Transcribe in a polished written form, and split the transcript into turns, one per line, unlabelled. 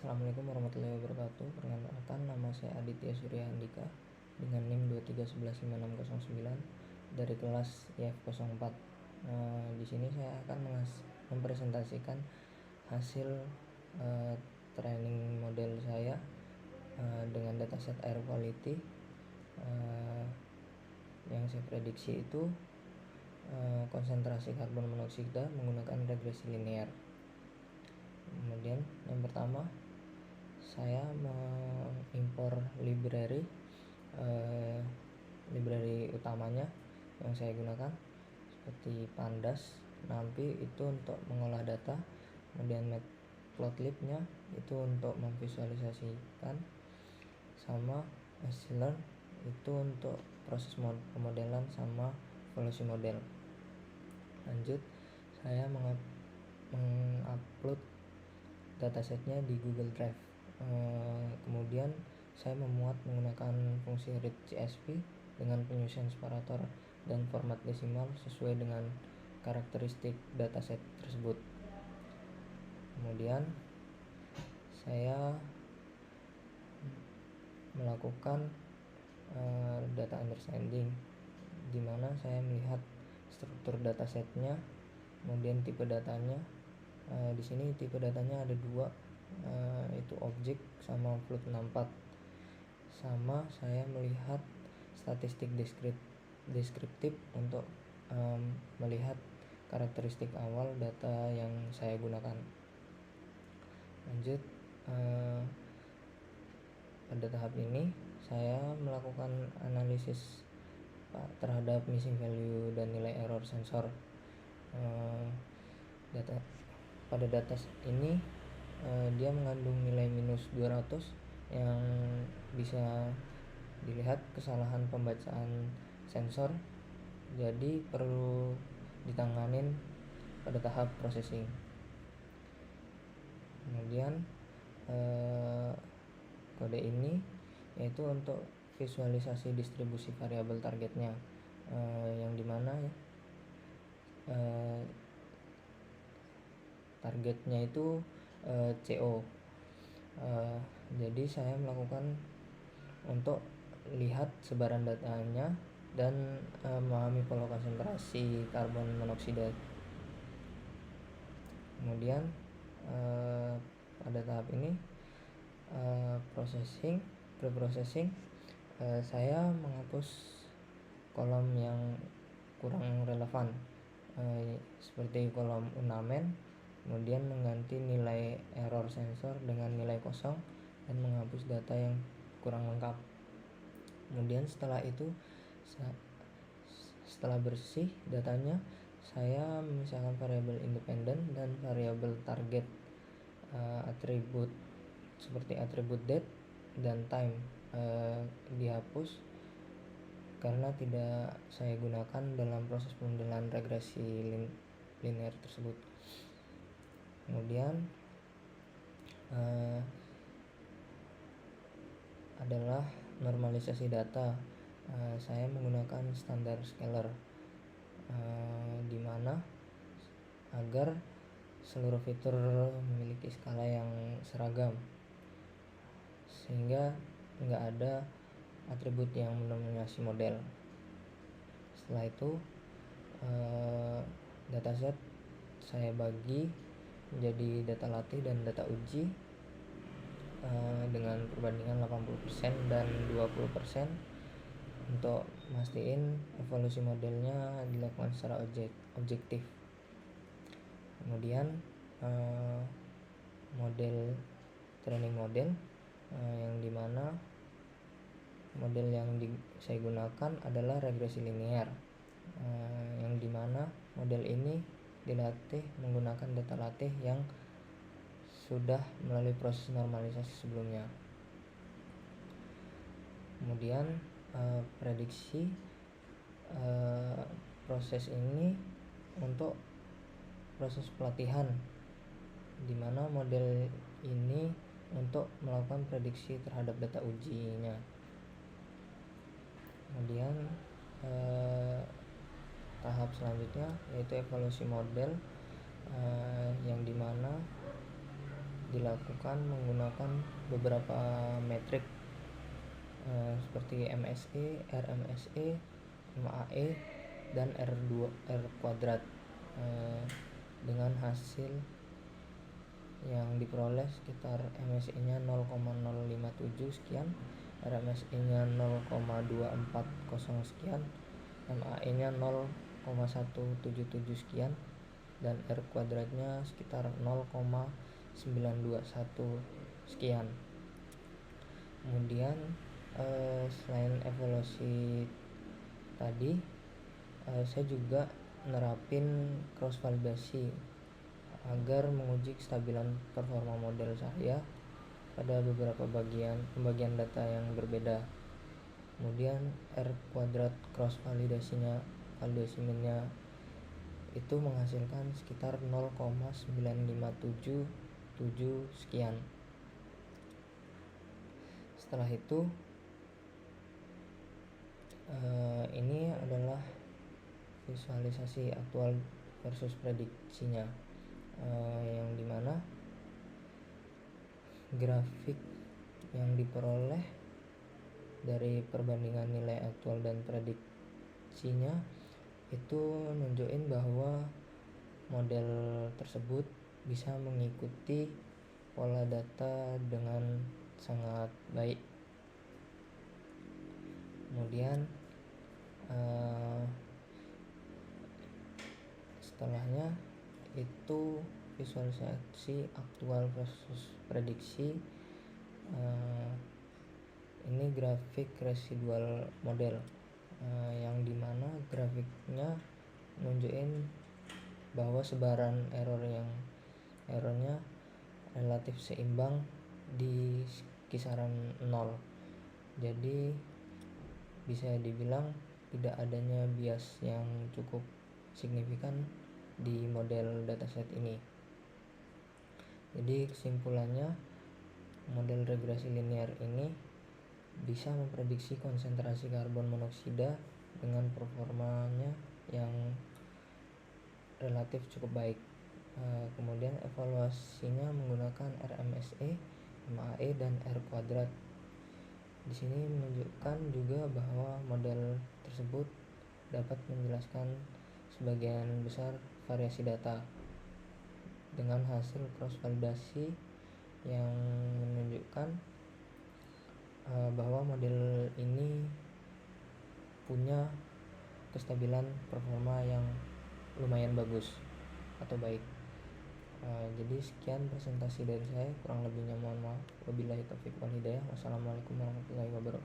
Assalamualaikum warahmatullahi wabarakatuh. Perkenalkan, nama saya Aditya Surya Andika dengan NIM 23115609 dari kelas IF04. Di sini saya akan mempresentasikan hasil training model saya dengan dataset air quality. Yang saya prediksi itu konsentrasi karbon monoksida menggunakan regresi linear. Kemudian yang pertama, saya mengimpor library utamanya yang saya gunakan seperti Pandas, NumPy itu untuk mengolah data, kemudian Matplotlib-nya itu untuk memvisualisasikan, sama Scilab itu untuk proses pemodelan sama evaluasi model. Lanjut, saya mengupload datasetnya di Google Drive. Kemudian saya memuat menggunakan fungsi read CSV dengan penyusunan separator dan format desimal sesuai dengan karakteristik dataset tersebut. Kemudian saya melakukan data understanding, di mana saya melihat struktur datasetnya, kemudian tipe datanya. Di sini tipe datanya ada dua, itu objek sama float 64. Sama saya melihat statistik deskriptif untuk melihat karakteristik awal data yang saya gunakan. Lanjut, pada tahap ini saya melakukan analisis terhadap missing value dan nilai error sensor. Pada data ini dia mengandung nilai minus 200 yang bisa dilihat kesalahan pembacaan sensor, jadi perlu ditanganin pada tahap processing. Kemudian kode ini yaitu untuk visualisasi distribusi variabel targetnya, yang dimana targetnya itu CO. Jadi saya melakukan untuk lihat sebaran datanya dan memahami pola konsentrasi karbon monoksida. Kemudian pada tahap ini pre-processing, saya menghapus kolom yang kurang relevan, seperti kolom ornamen, kemudian mengganti nilai error sensor dengan nilai kosong dan menghapus data yang kurang lengkap. Kemudian setelah itu, setelah bersih datanya, saya memisahkan variabel independen dan variabel target. Atribut seperti atribut date dan time dihapus karena tidak saya gunakan dalam proses pemodelan regresi linear tersebut. Kemudian adalah normalisasi data. Saya menggunakan standar scalar, di mana agar seluruh fitur memiliki skala yang seragam sehingga nggak ada atribut yang mendominasi model. Setelah itu dataset saya bagi menjadi data latih dan data uji dengan perbandingan 80% dan 20% untuk mastiin evaluasi modelnya dilakukan secara objektif. Kemudian training model, yang dimana model yang saya gunakan adalah regresi linear, yang dimana model ini dilatih menggunakan data latih yang sudah melalui proses normalisasi sebelumnya. Kemudian prediksi proses ini untuk proses pelatihan, di mana model ini untuk melakukan prediksi terhadap data ujinya. Kemudian tahap selanjutnya yaitu evaluasi model, yang dimana dilakukan menggunakan beberapa metrik seperti MSE, RMSE, MAE, dan R kuadrat, dengan hasil yang diperoleh sekitar MSE-nya 0,057 sekian, RMSE-nya 0,240 sekian, MAE-nya 0,177 sekian, dan R kuadratnya sekitar 0,921 sekian. Kemudian selain evaluasi tadi, saya juga nerapin cross validasi agar menguji kestabilan performa model saya pada beberapa pembagian data yang berbeda. Kemudian R kuadrat cross validasi minnya itu menghasilkan sekitar 0,9577 sekian. Setelah itu ini adalah visualisasi aktual versus prediksinya, yang dimana grafik yang diperoleh dari perbandingan nilai aktual dan prediksinya itu nunjukin bahwa model tersebut bisa mengikuti pola data dengan sangat baik. Kemudian setelahnya itu visualisasi aktual versus prediksi. Ini grafik residual model, yang dimana grafiknya nunjukin bahwa sebaran errornya relatif seimbang di kisaran 0. Jadi bisa dibilang tidak adanya bias yang cukup signifikan di model dataset ini. Jadi kesimpulannya, model regresi linear ini bisa memprediksi konsentrasi karbon monoksida dengan performanya yang relatif cukup baik. Kemudian evaluasinya menggunakan RMSE, MAE, dan R kuadrat. Di sini menunjukkan juga bahwa model tersebut dapat menjelaskan sebagian besar variasi data dengan hasil cross validasi yang menunjukkan bahwa model ini punya kestabilan performa yang lumayan bagus atau baik. Jadi sekian presentasi dari saya, kurang lebihnya mohon maaf. Wabillahi taufiq wal hidayah. Wassalamualaikum warahmatullahi wabarakatuh.